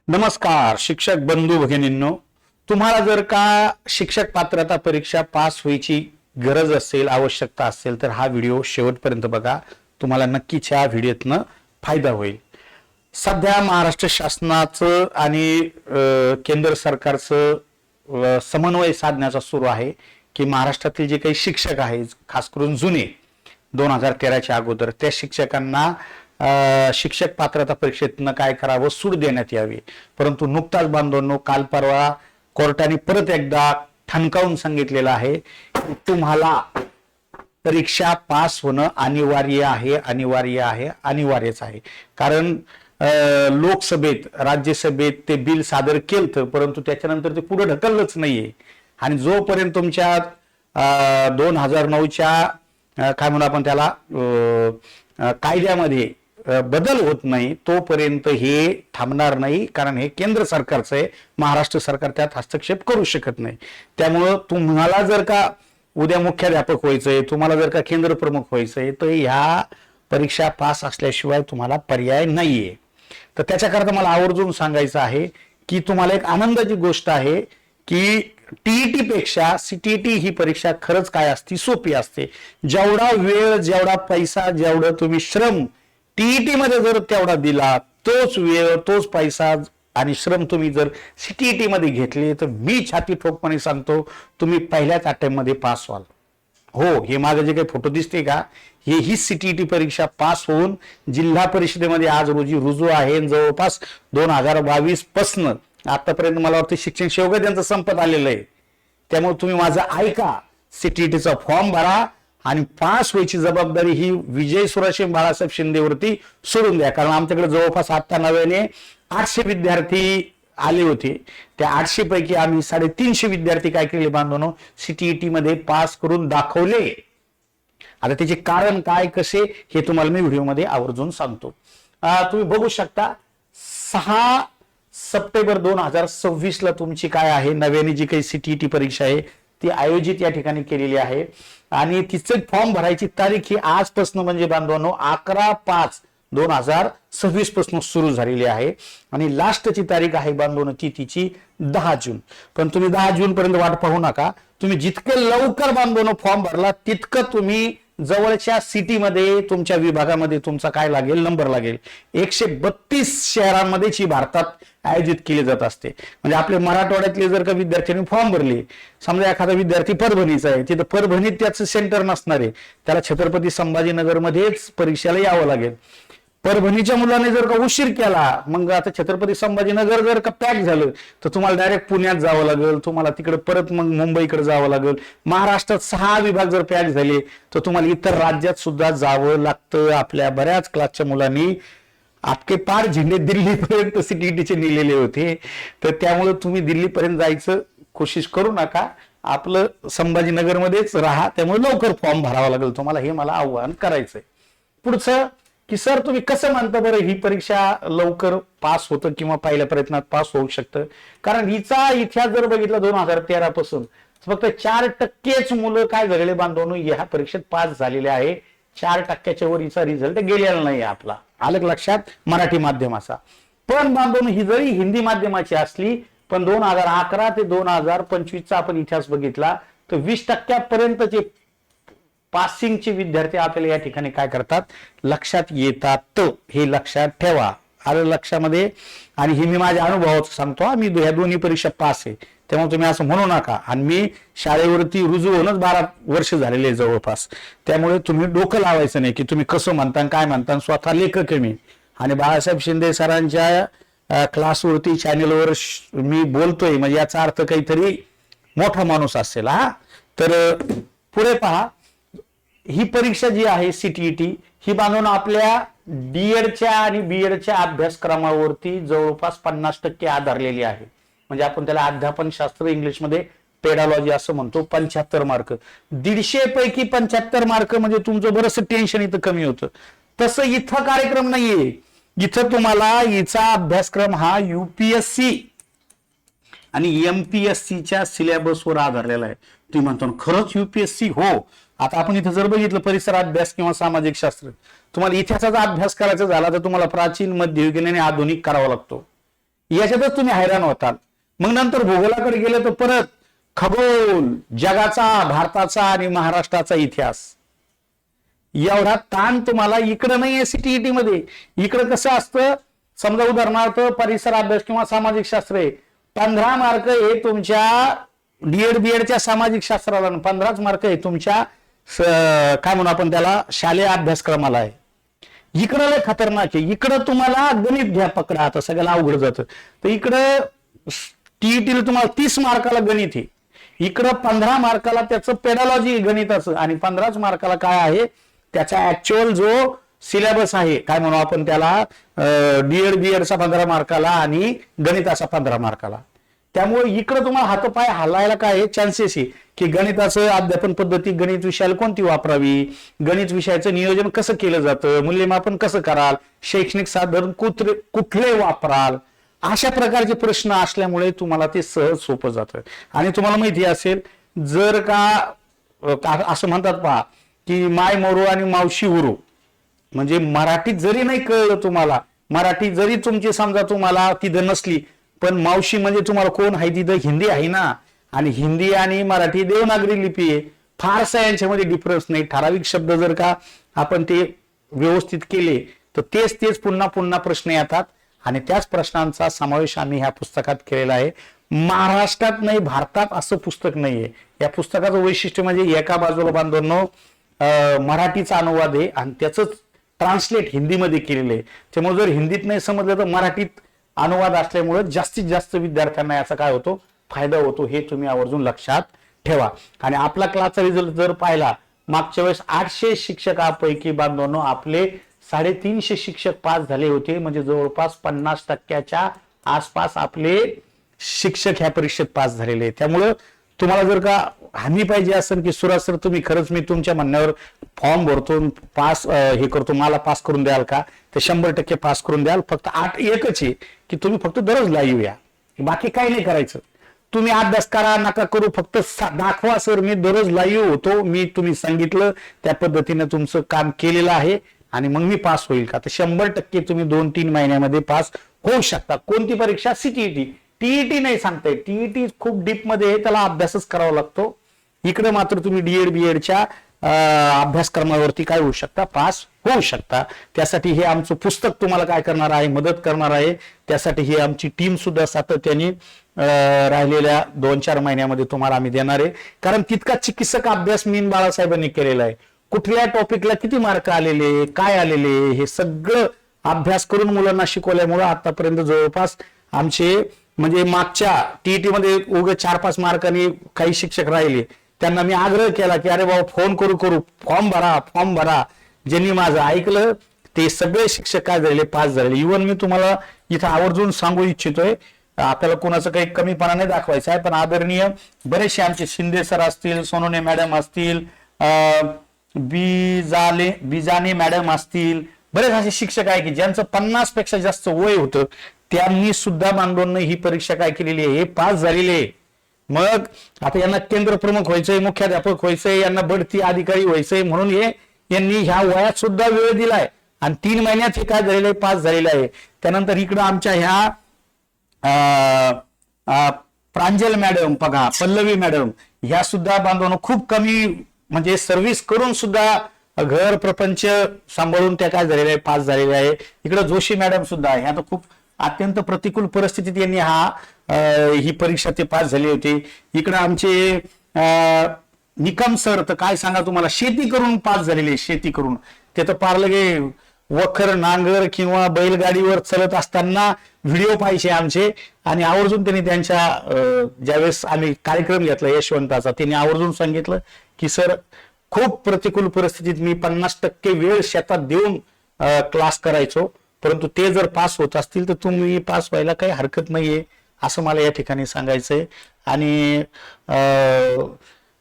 नमस्कार शिक्षक बंधू भगिनींनो, तुम्हाला जर का शिक्षक पात्रता परीक्षा पास व्हायची गरज असेल, आवश्यकता असेल तर हा व्हिडिओ शेवटपर्यंत बघा. तुम्हाला नक्कीच ह्या व्हिडिओतनं फायदा होईल. सध्या महाराष्ट्र शासनाचं आणि केंद्र सरकारचं समन्वय साधण्याचा सुरू आहे की महाराष्ट्रातील जे काही शिक्षक आहेत, खास करून जुने 2013च्या अगोदर, त्या शिक्षकांना शिक्षक पात्रता परीक्षेतनं काय करावं, सूट देण्यात यावी. परंतु नुकताच बांधवांनो, काल परवा कोर्टाने परत एकदा ठणकावून सांगितलेलं आहे की तुम्हाला परीक्षा पास होणं अनिवार्य आहे, अनिवार्य आहे, अनिवार्यच आहे. कारण लोकसभेत, राज्यसभेत ते बिल सादर केलं, परंतु त्याच्यानंतर ते पुढे ढकललंच नाहीये. आणि जोपर्यंत तुमच्या 2009च्या काय म्हणू आपण त्याला कायद्यामध्ये बदल होत नाही तोपर्यंत हे थांबणार नाही. कारण हे केंद्र सरकारचं आहे, महाराष्ट्र सरकार त्यात हस्तक्षेप करू शकत नाही. त्यामुळं तुम्हाला जर का उद्या मुख्याध्यापक व्हायचंय, तुम्हाला जर का केंद्र प्रमुख व्हायचंय, तर ह्या परीक्षा पास असल्याशिवाय तुम्हाला पर्याय नाहीये. तर त्याच्याकरता मला आवर्जून सांगायचं आहे की तुम्हाला एक आनंदाची गोष्ट आहे की टीईटी पेक्षा सीटीईटी ही परीक्षा खरंच काय असते, सोपी असते. जेवढा वेळ, जेवढा पैसा, जेवढं तुम्ही श्रम टीईटी मध्ये जर तेवढा दिला, तोच वेळ, तोच पैसा आणि श्रम तुम्ही जर सीटीईटी मध्ये घेतले, तर मी छाती ठोकपणे सांगतो तुम्ही पहिल्याच अटेम्प्ट मध्ये पास व्हाल. हो, हे माझे जे काही फोटो दिसते का, हे ही सीटीईटी परीक्षा पास होऊन जिल्हा परिषदेमध्ये आज रोजी रुजू आहे. जवळपास 2022 पासून आतापर्यंत मला वाटतं शिक्षण सेवक त्यांचं संपत आलेलं आहे. त्यामुळे तुम्ही माझं ऐका, सीटीईटीचा फॉर्म भरा आणि पास व्हायची जबाबदारी ही विजय सुराशे बाळासाहेब शिंदेवरती सोडून द्या. कारण आमच्याकडे जवळपास आता नव्याने 800 विद्यार्थी आले होते. त्या 800 पैकी आम्ही 350 विद्यार्थी काय केले बांधवनो, सीटीईटी मध्ये पास करून दाखवले. आता त्याचे कारण काय, कसे, हे तुम्हाला मी व्हिडिओमध्ये आवर्जून सांगतो. तुम्ही बघू शकता, 6 सप्टेंबर 2026 ला तुमची काय आहे, नव्याने जी काही सीटीईटी परीक्षा आहे ती आयोजित या ठिकाणी केलेली आहे. आणि तिचे फॉर्म भरायची तारीख ही आजपासून म्हणजे बांधवांनो 11/5/2026 पासून सुरू झालेली आहे. आणि लास्टची तारीख आहे बांधवांनो ती तिची 10 जून. पण तुम्ही 10 जून पर्यंत वाट पाहू नका. तुम्ही जितके लवकर बांधवांनो फॉर्म भरला, तितकं तुम्ही जवळच्या सिटीमध्ये, तुमच्या विभागामध्ये तुमचा काय लागेल, नंबर लागेल. 132 शहरांमध्येच ही भारतात आयोजित केली जात असते. म्हणजे आपले मराठवाड्यातले जर का विद्यार्थ्यांनी फॉर्म भरले, समजा एखादा विद्यार्थी परभणीचा आहे, तिथं परभणीत त्याचं सेंटर नसणार आहे, त्याला छत्रपती संभाजीनगरमध्येच परीक्षेला यावं लागेल. परभणीच्या मुलाने जर का उशीर केला, मग आता छत्रपती संभाजीनगर जर का पॅक झालं, तर तुम्हाला डायरेक्ट पुण्यात जावं लागेल, तुम्हाला तिकडे परत मग मुंबईकडे जावं लागेल. महाराष्ट्रात 6 विभाग जर पॅक झाले तर तुम्हाला इतर राज्यात सुद्धा जावं लागतं. आपल्या बऱ्याच क्लासच्या मुलांनी आपके पार झेंडे दिल्लीपर्यंत सीटीईटीचे नेलेले होते. तर त्यामुळे तुम्ही दिल्लीपर्यंत जायचं कोशिश करू नका, आपलं संभाजीनगरमध्येच राहा. त्यामुळे लवकर फॉर्म भरावा लागेल तुम्हाला, हे मला आव्हान करायचंय. पुढचं की सर तुम्ही कसं मानता बरं ही परीक्षा लवकर पास होतं किंवा पहिल्या प्रयत्नात पास होऊ शकतं? कारण हिचा इतिहास जर बघितला 2013 पासून फक्त 4% मुलं काय झालेले बांधवनो ह्या परीक्षेत पास झालेले आहे. 4% वर हिचा रिझल्ट गेलेला नाही आपला. आलं लक्षात, मराठी माध्यमाचा. पण बांधवनो ही जरी हिंदी माध्यमाची असली, पण 2011 ते 2025चा आपण इतिहास बघितला तर 20% पासिंगचे विद्यार्थी आपल्याला या ठिकाणी काय करतात, लक्षात येतात. हे लक्षात ठेवा, आलं लक्षामध्ये. आणि हे मी माझ्या अनुभवाचं सांगतो, मी ह्या दोन्ही परीक्षा पास आहे, त्यामुळे तुम्ही असं म्हणू नका. आणि मी शाळेवरती रुजू होऊनच 12 वर्ष झालेले जवळपास. त्यामुळे तुम्ही डोकं लावायचं नाही की तुम्ही कसं म्हणता, काय म्हणता. स्वतः लेखक आहे मी, आणि बाळासाहेब शिंदे सरांच्या क्लासवरती, चॅनेलवर मी बोलतोय, म्हणजे याचा अर्थ काहीतरी मोठा माणूस असेल. तर पुढे पहा, ही परीक्षा जी आहे सीटीईटी ही बांधून आपल्या डीएडच्या आणि बीएडच्या अभ्यासक्रमावरती जवळपास 50% आधारलेली आहे. म्हणजे आपण त्याला अध्यापन शास्त्र, इंग्लिशमध्ये पेडालॉजी असं म्हणतो. 75 मार्क, 150 पैकी 75 मार्क म्हणजे तुमचं बरंच टेन्शन इथं कमी होतं. तसं इथं कार्यक्रम नाहीये. इथं तुम्हाला हिचा अभ्यासक्रम हा युपीएससी आणि एमपीएससीच्या सिलेबसवर आधारलेला आहे. तुम्ही म्हणतो खरंच युपीएससी? हो. आता आपण इथं जर बघितलं परिसर अभ्यास किंवा सामाजिक शास्त्र, तुम्हाला इतिहासाचा अभ्यास करायचा झाला तर तुम्हाला प्राचीन, मध्ययुगीन आणि आधुनिक करावा लागतो. याच्यातच तुम्ही हैराण होताल. मग नंतर भूगोलाकडे गेलं तर परत खगोल, जगाचा, भारताचा आणि महाराष्ट्राचा इतिहास. एवढा ताण तुम्हाला इकडं नाहीये सीटीईटी मध्ये. इकडं कसं असतं, समजा उदाहरणार्थ परिसर अभ्यास किंवा सामाजिक शास्त्र आहे, 15 मार्क हे तुमच्या डीएड बीएडच्या सामाजिक शास्त्राला, 15 मार्क हे तुमच्या काय म्हणू आपण त्याला शालेय अभ्यासक्रमाला आहे. इकडं लय खतरनाक आहे. इकडं तुम्हाला गणित घ्या पकडा, आता सगळ्याला अवघड जातं. तर इकडं टीईटीला तुम्हाला 30 मार्काला गणित आहे, इकडं 15 मार्काला त्याचं पेडॉलॉजी गणिताचं, आणि 15 मार्काला काय आहे त्याचा ऍक्च्युअल जो सिलेबस आहे, काय म्हणू आपण त्याला, डीएड बीएडचा 15 मार्काला आणि गणिताचा 15 मार्काला. त्यामुळे इकडे तुम्हाला हातपाय हलायला काय चान्सेस आहे की गणिताचं अध्यापन पद्धती, गणित विषयाला कोणती वापरावी, गणित विषयाचं नियोजन कसं केलं जातं, मूल्यमापन कसं कराल, शैक्षणिक साधन कुठले वापराल, अशा प्रकारचे प्रश्न असल्यामुळे तुम्हाला ते सहज सोपं जातं. आणि तुम्हाला माहिती असेल, जर का असं म्हणतात पहा की माय मोरू आणि मावशी उरू, म्हणजे मराठीत जरी नाही कळलं तुम्हाला, मराठी जरी तुमची समजा तुम्हाला तिथं नसली, पण मावशी म्हणजे तुम्हाला कोण आहे तिथं, हिंदी आहे ना, आणि हिंदी आणि मराठी देवनागरी लिपी आहे, फारसा यांच्यामध्ये डिफरन्स नाही. ठराविक शब्द जर का आपण ते व्यवस्थित केले तर तेच पुन्हा पुन्हा प्रश्न येतात, आणि त्याच प्रश्नांचा समावेश आम्ही ह्या पुस्तकात केलेला आहे. महाराष्ट्रात नाही भारतात असं पुस्तक नाहीये. या पुस्तकाचं वैशिष्ट्य म्हणजे एका बाजूला बांधवांनो मराठीचा अनुवाद आहे आणि त्याच ट्रान्सलेट हिंदीमध्ये केलेलं आहे. त्यामुळे जर हिंदीत नाही समजलं तर मराठीत अनुवाद असल्यामुळे जास्तीत जास्त विद्यार्थ्यांना याचा काय होतो, फायदा होतो. हे तुम्ही आवर्जून लक्षात ठेवा. आणि आपला क्लासचा रिझल्ट जर पाहिला, मागच्या वेळेस 800 शिक्षकांपैकी बांधवांनो आपले 350 शिक्षक पास झाले होते, म्हणजे जवळपास 50% आसपास आपले शिक्षक ह्या परीक्षेत पास झालेले. त्यामुळं तुम्हाला जर का हमी पाहिजे असेल की सुराज सर तुम्ही खरंच मी तुमच्या म्हणण्यावर फॉर्म भरतो, पास हे करतो, मला पास करून द्याल का, ते 100% पास करून द्याल. फक्त एकच आहे की तुम्ही फक्त दररोज लाईव्ह या, बाकी काही नाही करायचं. तुम्ही अभ्यास करा नका करू, फक्त दाखवा सर मी दररोज लाईव्ह होतो, मी तुम्ही सांगितलं त्या पद्धतीने तुमचं काम केलेलं आहे आणि मग मी पास होईल का. तर 100% तुम्ही 2-3 महिन्यामध्ये पास होऊ शकता. कोणती परीक्षा? सीटीईटी. टीईटी नाही सांगताय, टीईटी खूप डीप मध्ये आहे, त्याला अभ्यासच करावा लागतो. इकडे मात्र तुम्ही डीएड बीएडच्या अभ्यासक्रमावरती काय होऊ शकता, पास होऊ शकता. त्यासाठी हे आमचं पुस्तक तुम्हाला काय करणार आहे, मदत करणार आहे. त्यासाठी ही आमची टीम सुद्धा सातत्याने राहिलेल्या 2-4 महिन्यामध्ये तुम्हाला आम्ही देणार आहे. कारण तितका चिकित्सक अभ्यास मीन बाळासाहेबांनी केलेला आहे. कुठल्या टॉपिकला किती मार्क आलेले, काय आलेले, हे सगळं अभ्यास करून मुलांना शिकवल्यामुळे आतापर्यंत जवळपास आमचे म्हणजे मागच्या टीईटी मध्ये उगे 4-5 मार्कांनी काही शिक्षक राहिले, त्यांना मी आग्रह केला की अरे बाबा फोन करू फॉर्म भरा. ज्यांनी माझं ऐकलं ते सगळे शिक्षक काय झालेले, पास झालेले. इव्हन मी तुम्हाला इथं आवर्जून सांगू इच्छितोय, आपल्याला कोणाचं काही कमीपणा नाही दाखवायचा आहे, पण आदरणीय बरेचसे आमचे शिंदे सर असतील, सोनोने मॅडम असतील, बिजाने मॅडम असतील, बरेच असे शिक्षक आहे की ज्यांचं 50 पेक्षा जास्त वय होतं, त्यांनी सुद्धा बांधवांना ही परीक्षा काय केलेली आहे, हे पास झालेले आहे. मग आता यांना केंद्र प्रमुख व्हायचंय, मुख्याध्यापक व्हायचंय, यांना बढती अधिकारी व्हायचंय, म्हणून यांनी ह्या वयात सुद्धा वेळ दिलाय आणि 3 महिन्यात हे काय झालेलं आहे, पास झालेलं आहे. त्यानंतर इकडं आमच्या ह्या प्रांजल मॅडम बघा, पल्लवी मॅडम, ह्या सुद्धा बांधवांना खूप कमी म्हणजे सर्व्हिस करून सुद्धा घर प्रपंच सांभाळून त्या काय झालेल्या आहे, पास झालेल्या आहे. इकडे जोशी मॅडम सुद्धा आहे. आता खूप अत्यंत प्रतिकूल परिस्थितीत यांनी ही परीक्षा ते पास झाली होती. इकडे आमचे निकम सर तर काय सांगा तुम्हाला, शेती करून पास झालेले, शेती करून. ते तर पार लगे वखर नांगर किंवा बैलगाडीवर चलत असताना व्हिडिओ पाहिजे आमचे, आणि आवर्जून त्यांनी त्यांच्या ज्यावेळेस आम्ही कार्यक्रम घेतला यशवंताचा, त्यांनी आवर्जून सांगितलं की सर खूप प्रतिकूल परिस्थितीत मी 50% वेळ शेतात देऊन क्लास करायचो, परंतु ते जर पास होत असतील तर तुम्ही पास व्हायला काही हरकत नाहीये, असं मला या ठिकाणी सांगायचंय. आणि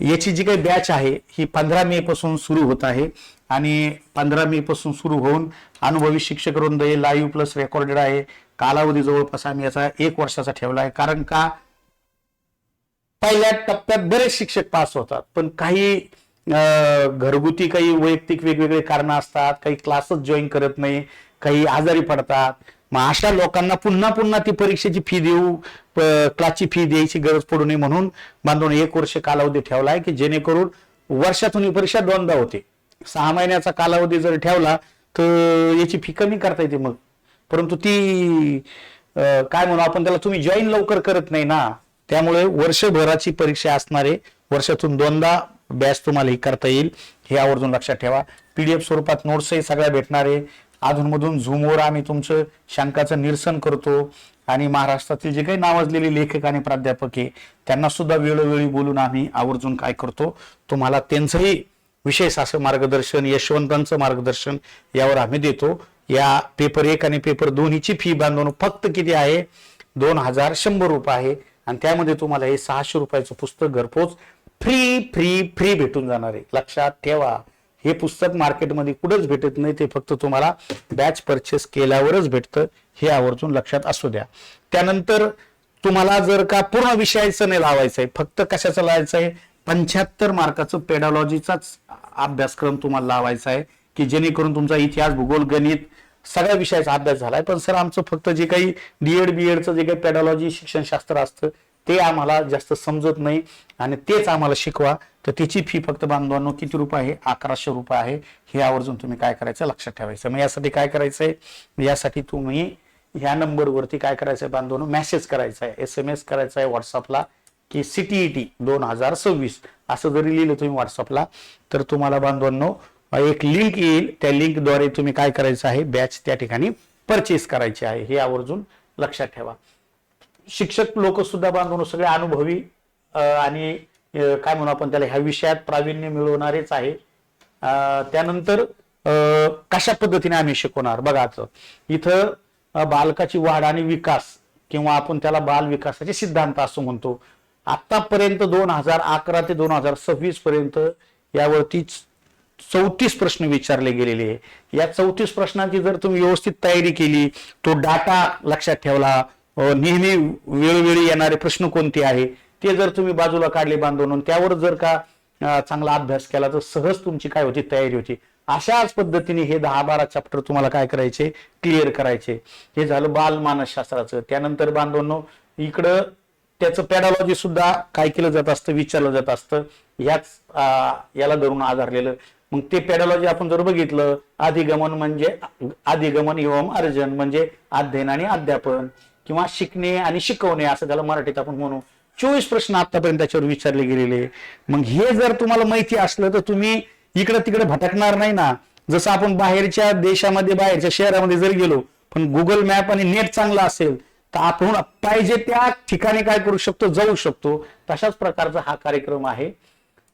याची जी काही बॅच आहे ही 15 मे पासून सुरू होत आहे, आणि 15 मे पासून सुरू होऊन अनुभवी शिक्षक वृंद लाईव्ह प्लस रेकॉर्डेड आहे. कालावधी जवळपास आम्ही याचा 1 वर्षाचा ठेवला आहे. कारण का पहिल्या टप्प्यात बरेच शिक्षक पास होतात, पण काही घरगुती काही वैयक्तिक वेगवेगळे कारण असतात, काही क्लासेस जॉईन करत नाही, काही आजारी पडतात, मग अशा लोकांना पुन्हा पुन्हा ती परीक्षेची फी देऊ, क्लासची फी द्यायची गरज पडू नये म्हणून बांधून 1 वर्ष कालावधी ठेवलाय की जेणेकरून वर्षातून ही परीक्षा 2दा होते. 6 महिन्याचा कालावधी जर ठेवला तर याची फी कमी करता येते मग. परंतु ती काय म्हणू आपण त्याला, तुम्ही जॉईन लवकर करत नाही ना, त्यामुळे वर्षभराची परीक्षा असणारे वर्षातून 2दा बॅच तुम्हाला ही करता येईल, हे आवर्जून लक्षात ठेवा. PDF स्वरूपात नोट्सही सगळ्या भेटणार आहे. अधूनमधून झूमवर आम्ही तुमचं शंकाचं निरसन करतो आणि महाराष्ट्रातील जे काही नावाजलेले लेखक आणि प्राध्यापक आहे त्यांना सुद्धा वेळोवेळी बोलून आम्ही आवर्जून काय करतो, तुम्हाला त्यांचंही विशेष असं मार्गदर्शन, यशवंतांचं मार्गदर्शन यावर आम्ही देतो. या पेपर 1 आणि पेपर 2 ची फी बांधून फक्त किती आहे, 2100 रुपये आहे. आणि त्यामध्ये तुम्हाला हे 600 रुपयाचं पुस्तक घरपोच फ्री फ्री फ्री भेटून जाणार आहे. लक्षात ठेवा, हे पुस्तक मार्केटमध्ये कुठंच भेटत नाही, ते फक्त तुम्हाला बॅच परचेस केल्यावरच भेटतं, हे आवर्जून लक्षात असू द्या. त्यानंतर तुम्हाला जर का पूर्ण विषयाचं नाही लावायचं आहे, फक्त कशाचं लावायचं आहे, 75 मार्काचं पेडॉलॉजीचाच अभ्यासक्रम तुम्हाला लावायचा आहे की जेणेकरून तुमचा इतिहास, भूगोल, गणित सगळ्या विषयाचा अभ्यास झालाय. पण सर आमचं फक्त जे काही DED BEdचं जे काही पेडॉलॉजी शिक्षणशास्त्र असतं ते आम्हाला जास्त समजत नाही आणि तेच आम्हाला शिकवा, तर त्याची फी फक्त बांधवांनो किती रुपये आहे, 1100 रुपये आहे. हे आवर्जून तुम्ही काय करायचं लक्षात ठेवायचं. मग यासाठी काय करायचंय, यासाठी तुम्ही ह्या नंबरवरती काय करायचंय बांधवांनो, मेसेज करायचा आहे, SMS करायचा आहे व्हॉट्सअपला की CTET 2026 असं जरी लिहिलं तुम्ही व्हॉट्सअपला तर तुम्हाला बांधवांनो एक लिंक येईल. त्या लिंकद्वारे तुम्ही काय करायचं आहे, बॅच त्या ठिकाणी परचेस करायची आहे, हे आवर्जून लक्षात ठेवा. शिक्षक लोक सुद्धा बांधून सगळे अनुभवी आणि काय म्हणू आपण त्याला ह्या विषयात प्रावीण्य मिळवणारेच आहे. त्यानंतर कशा पद्धतीने आम्ही शिकवणार बघा, इथं बालकाची वाढ आणि विकास किंवा आपण त्याला बाल विकासाचे सिद्धांत असं म्हणतो. आतापर्यंत 2011 ते 2026 पर्यंत यावरती 34 प्रश्न विचारले गेलेले आहे. या 34 प्रश्नांची जर तुम्ही व्यवस्थित तयारी केली, तो डाटा लक्षात ठेवला, नेहमी वेळोवेळी येणारे प्रश्न कोणते आहे ते जर तुम्ही बाजूला काढले बांधून, त्यावर जर का चांगला अभ्यास केला तर सहज तुमची काय होती, तयारी होती. अशाच पद्धतीने हे 10-12 चॅप्टर तुम्हाला काय करायचे, क्लिअर करायचे. हे झालं बाल मानसशास्त्राचं. त्यानंतर बांधवांनो इकडं त्याचं पेडॉलॉजी सुद्धा काय केलं जात असतं, विचारलं जात असतं, याला धरून आधारलेलं. मग ते पेडॉलॉजी आपण जर बघितलं, अधिगमन म्हणजे अधिगमन एवं अर्जन म्हणजे अध्ययन आणि अध्यापन किंवा शिकणे आणि शिकवणे असं त्याला मराठीत आपण म्हणू. 24 प्रश्न आतापर्यंत त्याच्यावर विचारले गेलेले. मग हे जर तुम्हाला माहिती असलं तर तुम्ही इकडे तिकडे भटकणार नाही ना. जसं आपण बाहेरच्या देशामध्ये, बाहेरच्या शहरामध्ये जर गेलो, पण गुगल मॅप आणि नेट चांगला असेल तर आपण पाहिजे त्या ठिकाणी काय करू शकतो, जाऊ शकतो. तशाच प्रकारचा हा कार्यक्रम आहे,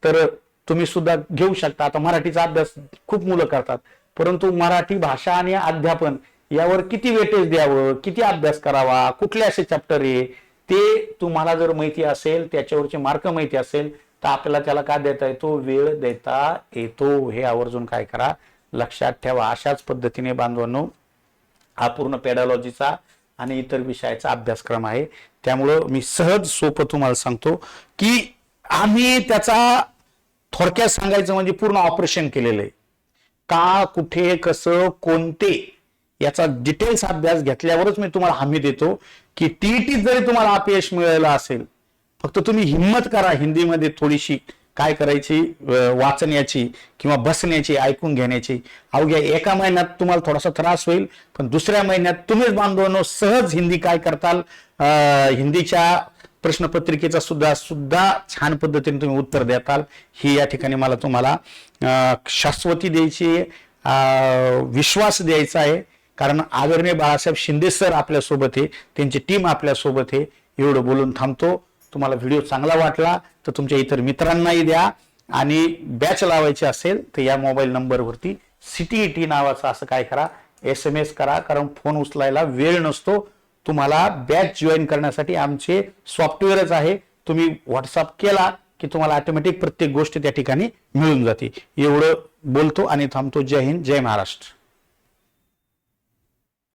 तर तुम्ही सुद्धा घेऊ शकता. आता मराठीचा अभ्यास खूप मुलं करतात, परंतु मराठी भाषा आणि अध्यापन यावर किती वेटेज द्यावं, किती अभ्यास करावा, कुठले असे चॅप्टर आहे ते तुम्हाला जर माहिती असेल, त्याच्यावरचे मार्क माहिती असेल तर आपल्याला त्याला काय देता येतो, वेळ देता येतो. हे आवर्जून काय करा, लक्षात ठेवा. अशाच पद्धतीने बांधवांनो हा पूर्ण पेडॉलॉजीचा आणि इतर विषयाचा अभ्यासक्रम आहे. त्यामुळं मी सहज सोपं तुम्हाला सांगतो की आम्ही त्याचा थोडक्यात सांगायचं म्हणजे पूर्ण ऑपरेशन केलेलं आहे. का, कुठे, कसं, कोणते याचा डिटेल्स अभ्यास घेतल्यावरच मी तुम्हाला हमी देतो की TET जरी तुम्हाला अपयश मिळालं असेल, फक्त तुम्ही हिम्मत करा. हिंदीमध्ये थोडीशी काय करायची, वाचण्याची किंवा बसण्याची, ऐकून घेण्याची. अवघ्या 1 महिन्यात तुम्हाला थोडासा त्रास होईल, पण दुसऱ्या महिन्यात तुम्हीच बांधवांनो सहज हिंदी काय करताल, हिंदीच्या प्रश्नपत्रिकेचा सुद्धा छान पद्धतीने तुम्ही उत्तर देताल. ही या ठिकाणी मला तुम्हाला शाश्वती द्यायची, विश्वास द्यायचा आहे. कारण आदरणीय बाळासाहेब शिंदे सर आपल्यासोबत आहे, त्यांची टीम आपल्यासोबत आहे. एवढं बोलून थांबतो. तुम्हाला व्हिडिओ चांगला वाटला तर तुमच्या इतर मित्रांनाही द्या आणि बॅच लावायची असेल तर या मोबाईल नंबरवरती CTET नावाचा असं काय करा, SMS करा. कारण फोन उचलायला वेळ नसतो. तुम्हाला बॅच जॉईन करण्यासाठी आमचे सॉफ्टवेअरच आहे. तुम्ही व्हॉट्सअप केला की तुम्हाला ऑटोमॅटिक प्रत्येक गोष्ट त्या ठिकाणी मिळून जाते. एवढं बोलतो आणि थांबतो. जय हिंद, जय महाराष्ट्र.